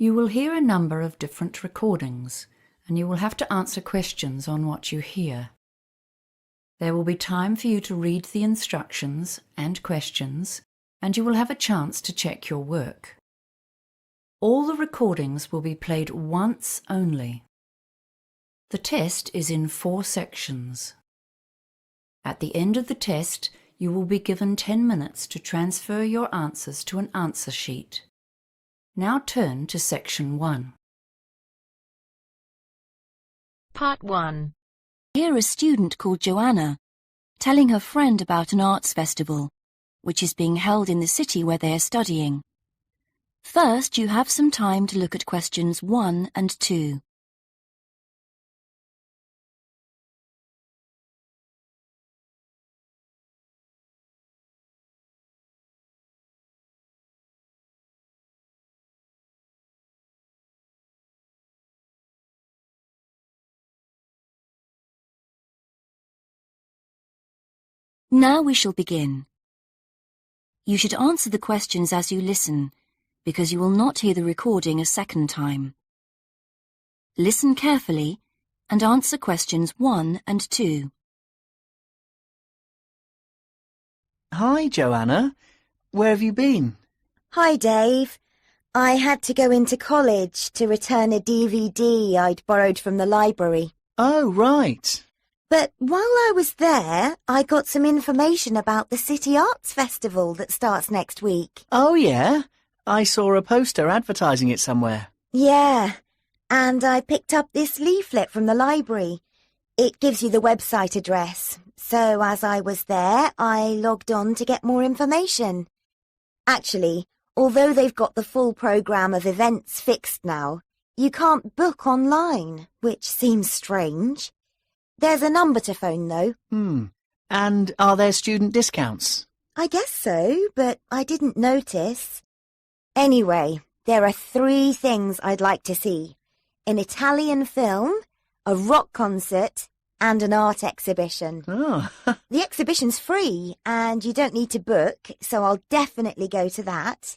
You will hear a number of different recordings, and you will have to answer questions on what you hear. There will be time for you to read the instructions and questions, and you will have a chance to check your work. All the recordings will be played once only. The test is in 4 sections. At the end of the test, you will be given 10 minutes to transfer your answers to an answer sheet. Now turn to Section 1. Part 1. Hear a student called Joanna telling her friend about an arts festival, which is being held in the city where they are studying. First, you have some time to look at questions 1 and 2. Now we shall begin. You should answer the questions as you listen, because you will not hear the recording a second time. Listen carefully and answer questions 1 and 2. Hi, Joanna. Where have you been? Hi, Dave. I had to go into college to return a DVD I'd borrowed from the library. Oh, right. But while I was there, I got some information about the City Arts Festival that starts next week. Oh, yeah? I saw a poster advertising it somewhere. Yeah, and I picked up this leaflet from the library. It gives you the website address. So as I was there, I logged on to get more information. Actually, although they've got the full programme of events fixed now, you can't book online, which seems strange. There's a number to phone, though. And are there student discounts? I guess so, but I didn't notice. Anyway, there are 3 things I'd like to see. An Italian film, a rock concert, and an art exhibition. Oh. The exhibition's free, and you don't need to book, so I'll definitely go to that.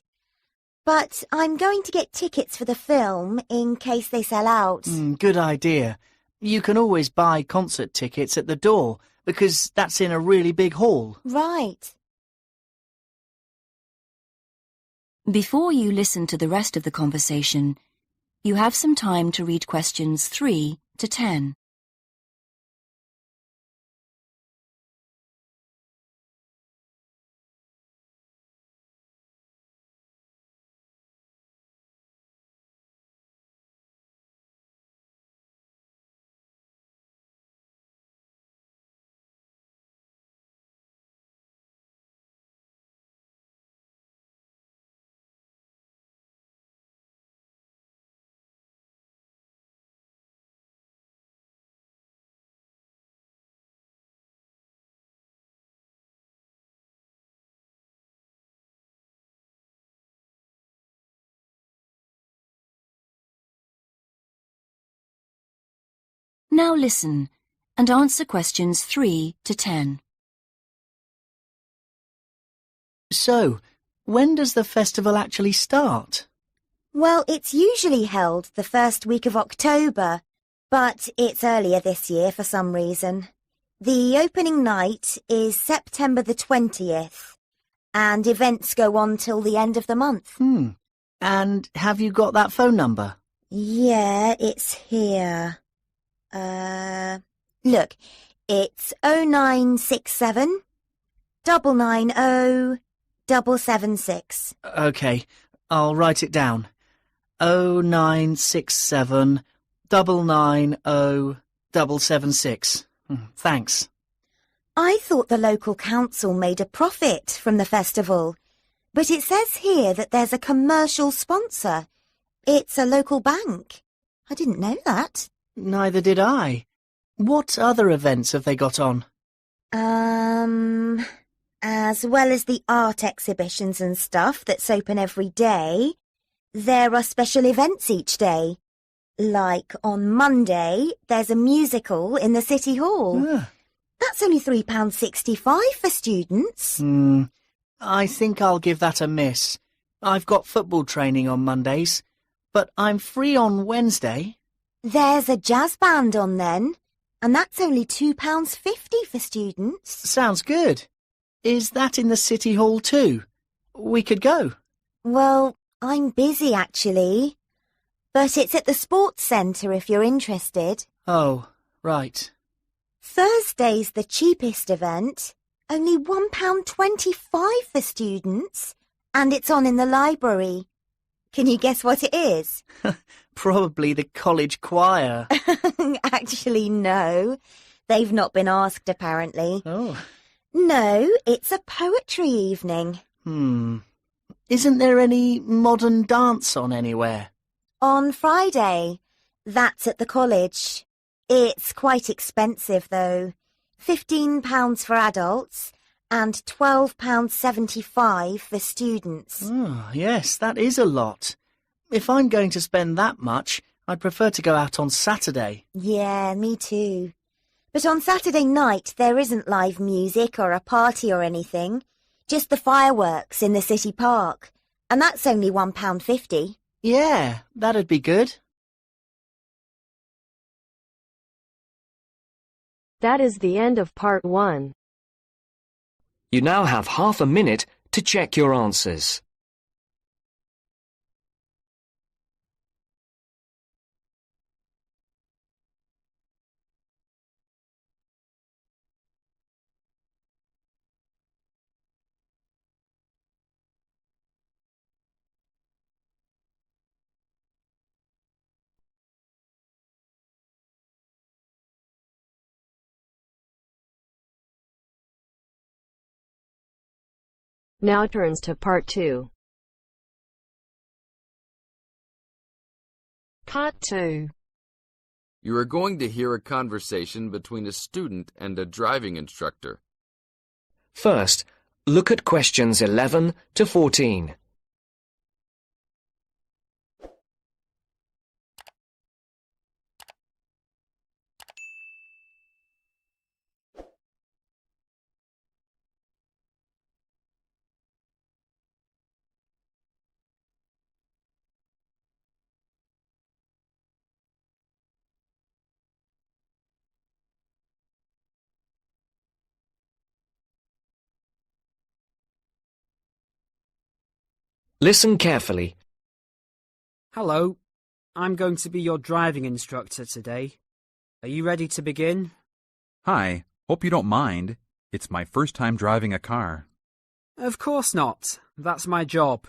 But I'm going to get tickets for the film in case they sell out. Good idea. You can always buy concert tickets at the door, because that's in a really big hall. Right. Before you listen to the rest of the conversation, you have some time to read questions 3 to 10. Now listen and answer questions 3 to 10. So, when does the festival actually start? Well, it's usually held the first week of October, but it's earlier this year for some reason. The opening night is September the 20th, and events go on till the end of the month. And have you got that phone number? Yeah, it's here. Look, it's 0967 990 776. OK, I'll write it down. 0967 990 776. Thanks. I thought the local council made a profit from the festival, but it says here that there's a commercial sponsor. It's a local bank. I didn't know that. Neither did I. What other events have they got on? As well as the art exhibitions and stuff that's open every day, there are special events each day. Like on Monday, there's a musical in the City Hall. That's only £3.65 for students. I think I'll give that a miss. I've got football training on Mondays. but I'm free on Wednesday. There's a jazz band on then, and that's only £2.50 for students. Sounds good. Is that in the City Hall too? We could go. Well, I'm busy actually, but it's at the sports centre if you're interested. Oh, right. Thursday's the cheapest event, only £1.25 for students, and it's on in the library. Can you guess what it is? Probably the college choir. Actually, no. They've not been asked, apparently. Oh. No, it's a poetry evening. Isn't there any modern dance on anywhere? On Friday. That's at the college. It's quite expensive, though. £15 for adults and £12.75 for students. Oh, yes, that is a lot. If I'm going to spend that much, I'd prefer to go out on Saturday. Yeah, me too. But on Saturday night, there isn't live music or a party or anything. Just the fireworks in the city park. And that's only £1.50. Yeah, that'd be good. That is the end of part 1. You now have half a minute to check your answers. Now turns to part 2. Part 2. You are going to hear a conversation between a student and a driving instructor. First, look at questions 11 to 14. Listen carefully. Hello, I'm going to be your driving instructor today. Are you ready to begin? Hi, hope you don't mind. It's my first time driving a car. Of course not. That's my job.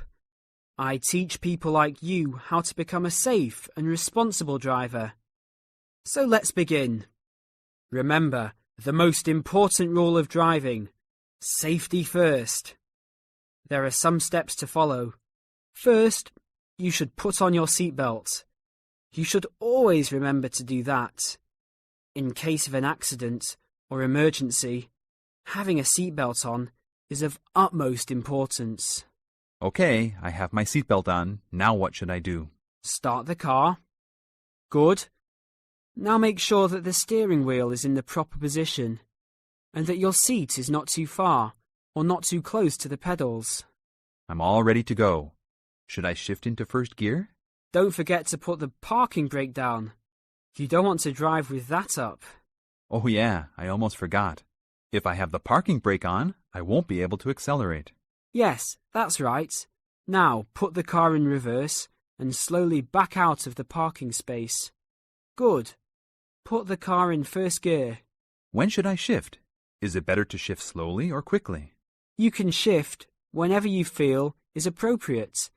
I teach people like you how to become a safe and responsible driver. So let's begin. Remember, the most important rule of driving: safety first. There are some steps to follow. First, you should put on your seatbelt. You should always remember to do that. In case of an accident or emergency, having a seatbelt on is of utmost importance. Okay, I have my seatbelt on. Now what should I do? Start the car. Good. Now make sure that the steering wheel is in the proper position and that your seat is not too far or not too close to the pedals. I'm all ready to go. Should I shift into first gear? Don't forget to put the parking brake down. You don't want to drive with that up. Oh yeah, I almost forgot. If I have the parking brake on, I won't be able to accelerate. Yes, that's right. Now put the car in reverse and slowly back out of the parking space. Good. Put the car in first gear. When should I shift? Is it better to shift slowly or quickly? You can shift whenever you feel is appropriate.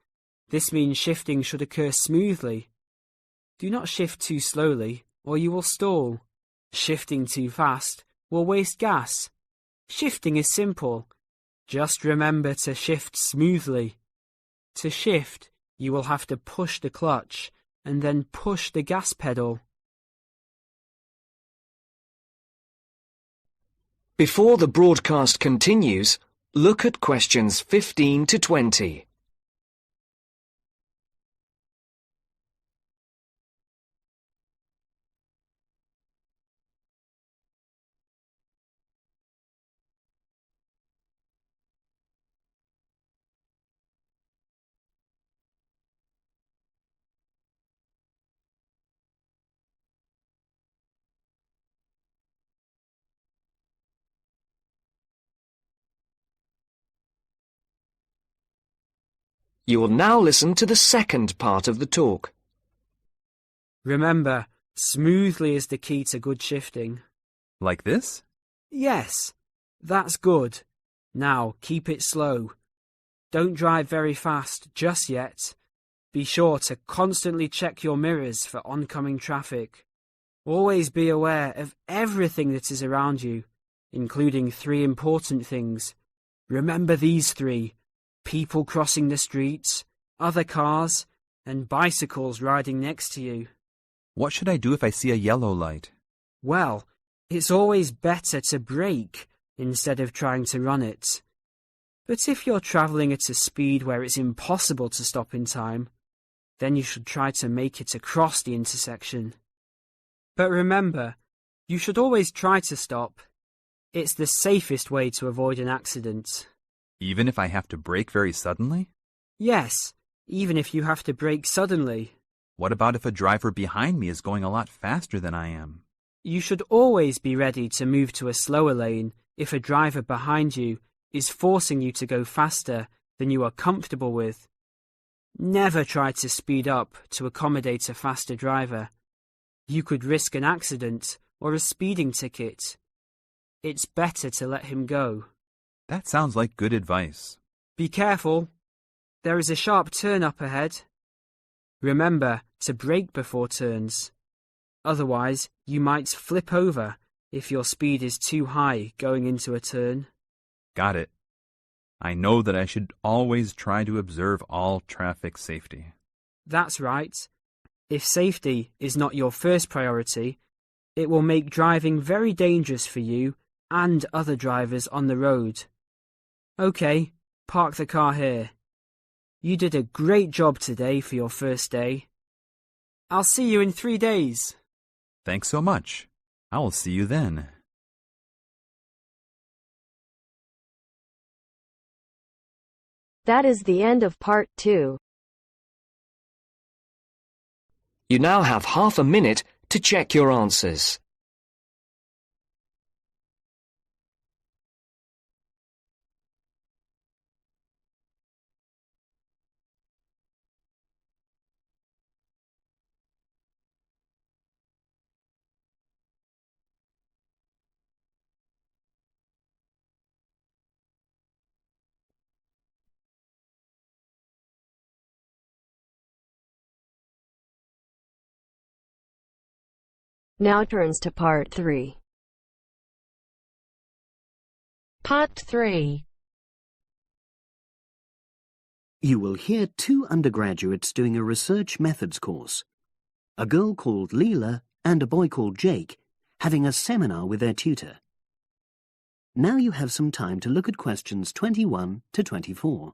This means shifting should occur smoothly. Do not shift too slowly or you will stall. Shifting too fast will waste gas. Shifting is simple. Just remember to shift smoothly. To shift, you will have to push the clutch and then push the gas pedal. Before the broadcast continues, look at questions 15 to 20. You will now listen to the second part of the talk. Remember, smoothly is the key to good shifting. Like this? Yes, that's good. Now, keep it slow. Don't drive very fast just yet. Be sure to constantly check your mirrors for oncoming traffic. Always be aware of everything that is around you, including 3 important things. Remember these 3: people crossing the streets, other cars, and bicycles riding next to you. What should I do if I see a yellow light? Well, it's always better to brake instead of trying to run it. But if you're travelling at a speed where it's impossible to stop in time, then you should try to make it across the intersection. But remember, you should always try to stop. It's the safest way to avoid an accident. Even if I have to brake very suddenly? Yes, even if you have to brake suddenly. What about if a driver behind me is going a lot faster than I am? You should always be ready to move to a slower lane if a driver behind you is forcing you to go faster than you are comfortable with. Never try to speed up to accommodate a faster driver. You could risk an accident or a speeding ticket. It's better to let him go. That sounds like good advice. Be careful. There is a sharp turn up ahead. Remember to brake before turns. Otherwise, you might flip over if your speed is too high going into a turn. Got it. I know that I should always try to observe all traffic safety. That's right. If safety is not your first priority, it will make driving very dangerous for you and other drivers on the road. Okay, park the car here. You did a great job today for your first day. I'll see you in 3 days. Thanks so much. I will see you then. That is the end of part 2. You now have half a minute to check your answers. Now turns to part 3. Part 3. You will hear 2 undergraduates doing a research methods course. A girl called Leela and a boy called Jake having a seminar with their tutor. Now you have some time to look at questions 21 to 24.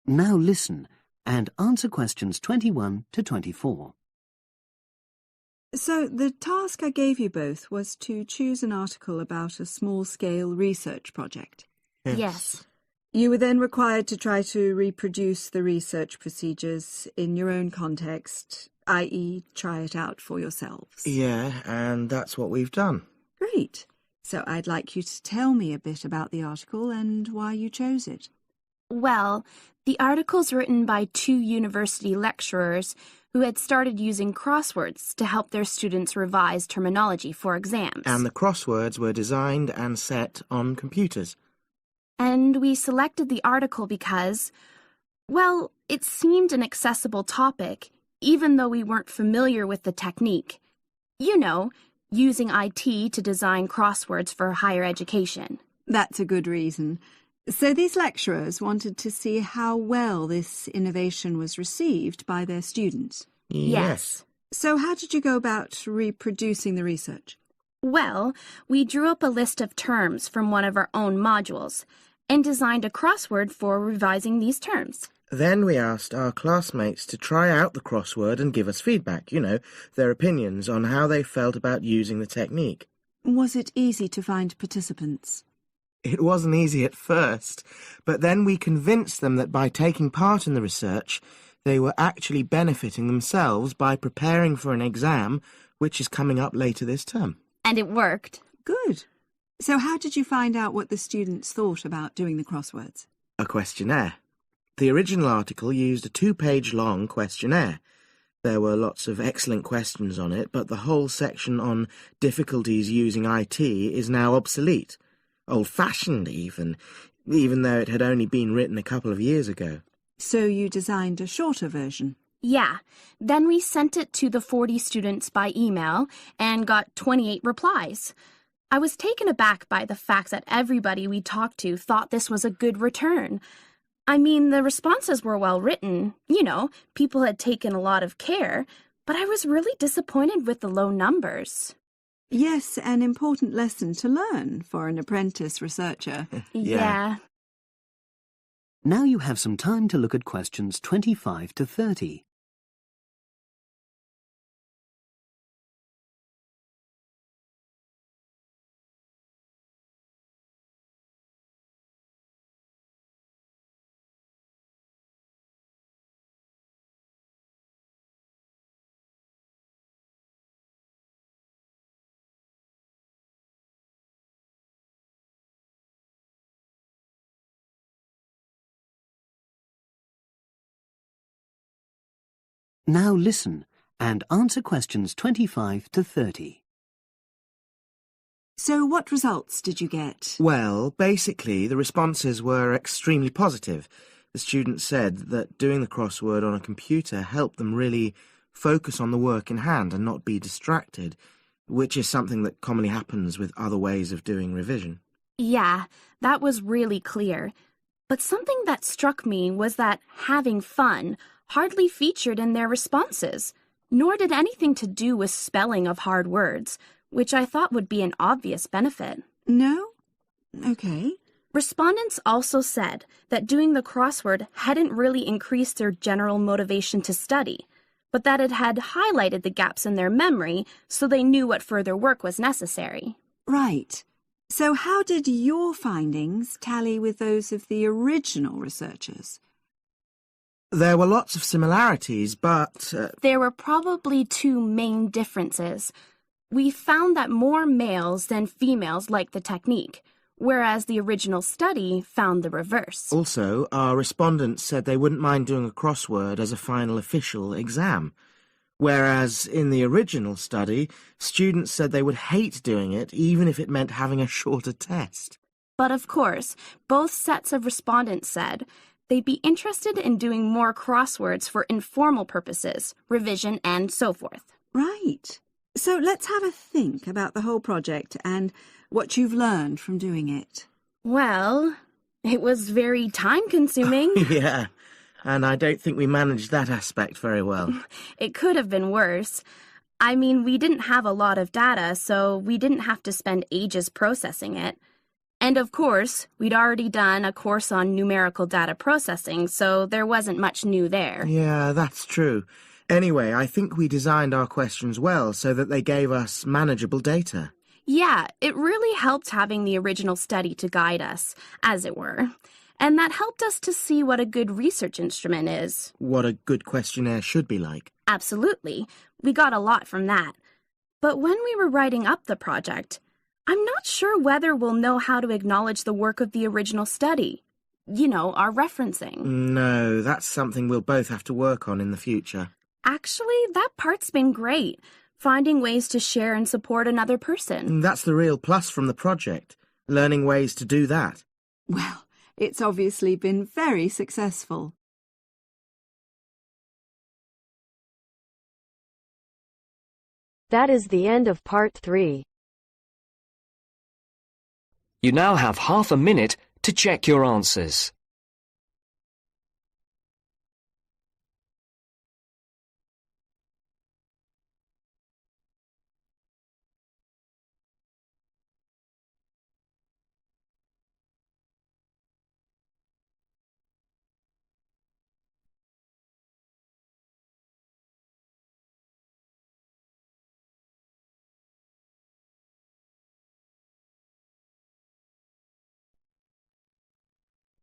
Now listen and answer questions 21 to 24. So the task I gave you both was to choose an article about a small-scale research project. Yes. You were then required to try to reproduce the research procedures in your own context, i.e. try it out for yourselves. Yeah, and that's what we've done. Great. So I'd like you to tell me a bit about the article and why you chose it. Well, the article's written by 2 university lecturers who had started using crosswords to help their students revise terminology for exams. And the crosswords were designed and set on computers. And we selected the article because, well, it seemed an accessible topic, even though we weren't familiar with the technique. You know, using IT to design crosswords for higher education. That's a good reason. So these lecturers wanted to see how well this innovation was received by their students. Yes. So how did you go about reproducing the research? Well, we drew up a list of terms from one of our own modules and designed a crossword for revising these terms. Then we asked our classmates to try out the crossword and give us feedback, their opinions on how they felt about using the technique. Was it easy to find participants? It wasn't easy at first, but then we convinced them that by taking part in the research, they were actually benefiting themselves by preparing for an exam which is coming up later this term. And it worked. Good. So how did you find out what the students thought about doing the crosswords? A questionnaire. The original article used a 2-page long questionnaire. There were lots of excellent questions on it, but the whole section on difficulties using IT is now obsolete. Old-fashioned, even though it had only been written a couple of years ago. So you designed a shorter version? Yeah. Then we sent it to the 40 students by email and got 28 replies. I was taken aback by the fact that everybody we talked to thought this was a good return. I mean, the responses were well written. People had taken a lot of care, but I was really disappointed with the low numbers. Yes, an important lesson to learn for an apprentice researcher. Yeah. Now you have some time to look at questions 25 to 30. Now listen and answer questions 25 to 30. So what results did you get? Well, basically, the responses were extremely positive. The students said that doing the crossword on a computer helped them really focus on the work in hand and not be distracted, which is something that commonly happens with other ways of doing revision. Yeah, that was really clear. But something that struck me was that having fun hardly featured in their responses, nor did anything to do with spelling of hard words, which I thought would be an obvious benefit. No? Okay. Respondents also said that doing the crossword hadn't really increased their general motivation to study, but that it had highlighted the gaps in their memory so they knew what further work was necessary. Right. So how did your findings tally with those of the original researchers? There were lots of similarities, but... There were probably two main differences. We found that more males than females liked the technique, whereas the original study found the reverse. Also, our respondents said they wouldn't mind doing a crossword as a final official exam, whereas in the original study, students said they would hate doing it even if it meant having a shorter test. But of course, both sets of respondents said they'd be interested in doing more crosswords for informal purposes, revision, and so forth. Right. So let's have a think about the whole project and what you've learned from doing it. Well, it was very time-consuming. Yeah, and I don't think we managed that aspect very well. It could have been worse. I mean, we didn't have a lot of data, so we didn't have to spend ages processing it. And of course, we'd already done a course on numerical data processing, so there wasn't much new there. Yeah, that's true. Anyway, I think we designed our questions well so that they gave us manageable data. Yeah, it really helped having the original study to guide us, as it were. And that helped us to see what a good research instrument is. What a good questionnaire should be like. Absolutely. We got a lot from that. But when we were writing up the project, I'm not sure whether we'll know how to acknowledge the work of the original study. Our referencing. No, that's something we'll both have to work on in the future. Actually, that part's been great. Finding ways to share and support another person. That's the real plus from the project, learning ways to do that. Well, it's obviously been very successful. That is the end of part 3. You now have half a minute to check your answers.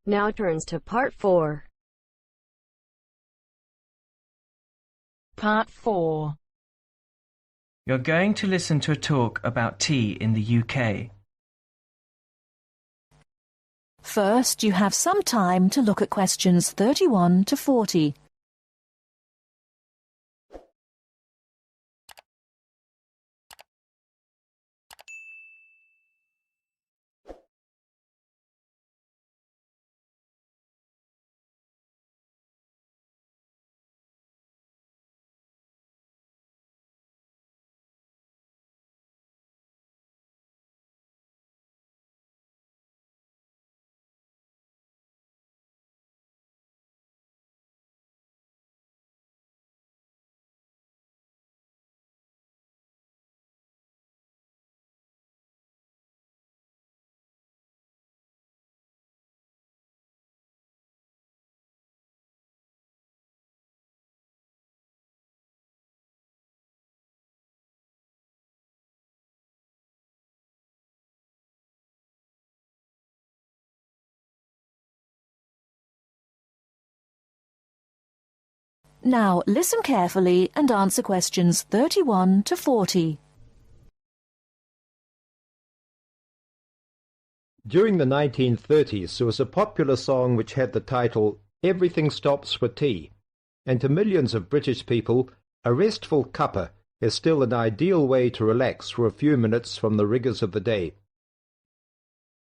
Now turns to Part 4. Part 4. You're going to listen to a talk about tea in the UK. First, you have some time to look at questions 31 to 40. Now listen carefully and answer questions 31 to 40. During the 1930s, there was a popular song which had the title "Everything Stops for Tea," and to millions of British people, a restful cuppa is still an ideal way to relax for a few minutes from the rigours of the day.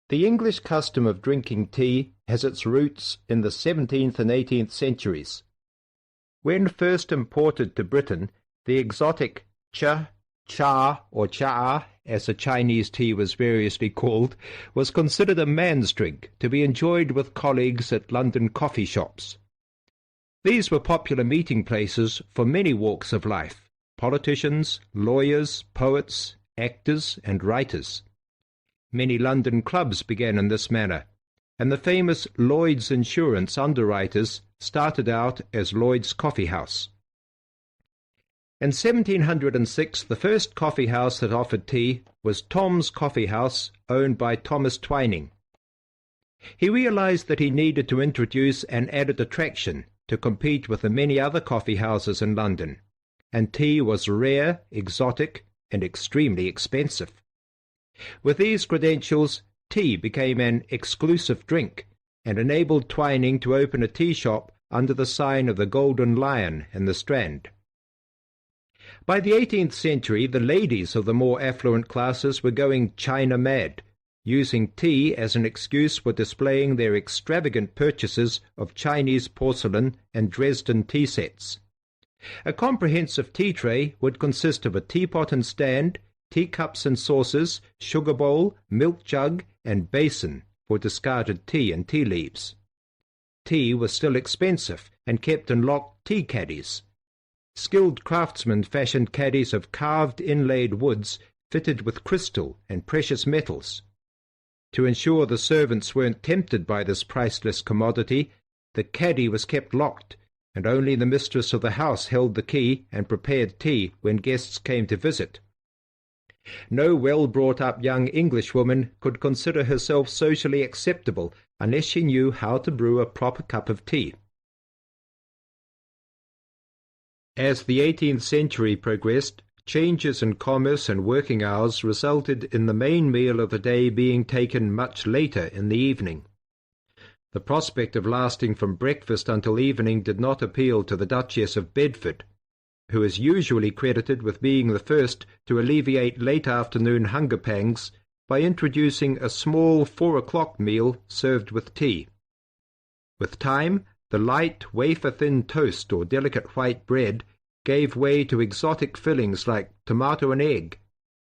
The English custom of drinking tea has its roots in the 17th and 18th centuries. When first imported to Britain, the exotic cha, or cha, as the Chinese tea was variously called, was considered a man's drink to be enjoyed with colleagues at London coffee shops. These were popular meeting places for many walks of life: politicians, lawyers, poets, actors, and writers. Many London clubs began in this manner, and the famous Lloyd's Insurance underwriters started out as Lloyd's Coffee House. In 1706, the first coffee house that offered tea was Tom's Coffee House, owned by Thomas Twining. He realized that he needed to introduce an added attraction to compete with the many other coffee houses in London, and tea was rare, exotic, and extremely expensive. With these credentials, tea became an exclusive drink and enabled Twining to open a tea shop under the sign of the Golden Lion in the Strand. By the 18th century, the ladies of the more affluent classes were going China mad, using tea as an excuse for displaying their extravagant purchases of Chinese porcelain and Dresden tea sets. A comprehensive tea tray would consist of a teapot and stand, teacups and saucers, sugar bowl, milk jug, and basin for discarded tea and tea leaves. Tea was still expensive and kept in locked tea caddies. Skilled craftsmen fashioned caddies of carved inlaid woods fitted with crystal and precious metals. To ensure the servants weren't tempted by this priceless commodity, the caddy was kept locked, and only the mistress of the house held the key and prepared tea when guests came to visit. No well-brought-up young Englishwoman could consider herself socially acceptable unless she knew how to brew a proper cup of tea. As the 18th century progressed, changes in commerce and working hours resulted in the main meal of the day being taken much later in the evening. The prospect of lasting from breakfast until evening did not appeal to the Duchess of Bedford, who is usually credited with being the first to alleviate late afternoon hunger pangs by introducing a small 4 o'clock meal served with tea. With time, the light, wafer-thin toast or delicate white bread gave way to exotic fillings like tomato and egg,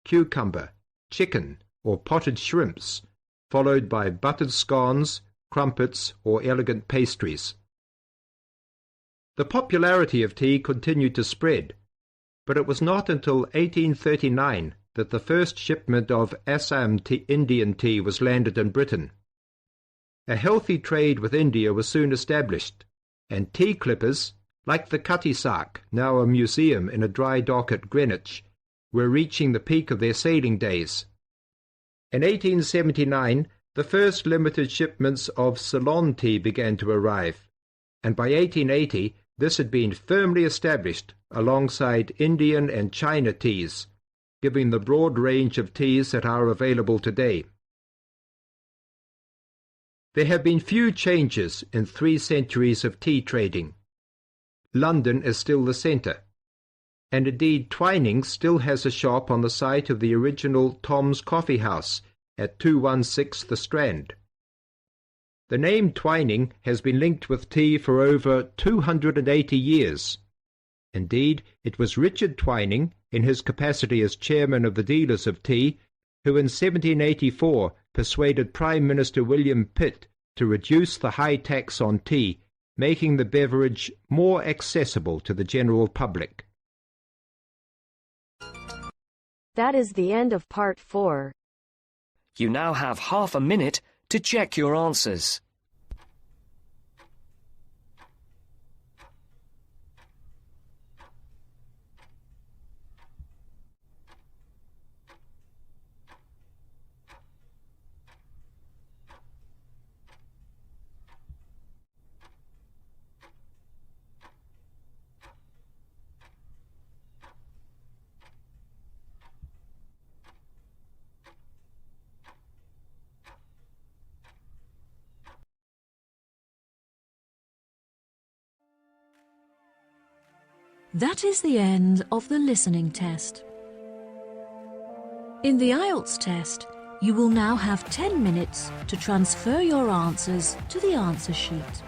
cucumber, chicken, or potted shrimps, followed by buttered scones, crumpets, or elegant pastries. The popularity of tea continued to spread, but it was not until 1839 that the first shipment of Assam Indian tea was landed in Britain. A healthy trade with India was soon established, and tea clippers, like the Cutty Sark, now a museum in a dry dock at Greenwich, were reaching the peak of their sailing days. In 1879, the first limited shipments of Ceylon tea began to arrive, and by 1880 this had been firmly established alongside Indian and China teas, giving the broad range of teas that are available today. There have been few changes in 3 centuries of tea trading. London is still the centre, and indeed Twinings still has a shop on the site of the original Tom's Coffee House at 216 The Strand. The name Twining has been linked with tea for over 280 years. Indeed, it was Richard Twining, in his capacity as chairman of the dealers of tea, who in 1784 persuaded Prime Minister William Pitt to reduce the high tax on tea, making the beverage more accessible to the general public. That is the end of part 4. You now have half a minute to check your answers. That is the end of the listening test. In the Ielts test, you will now have 10 minutes to transfer your answers to the answer sheet.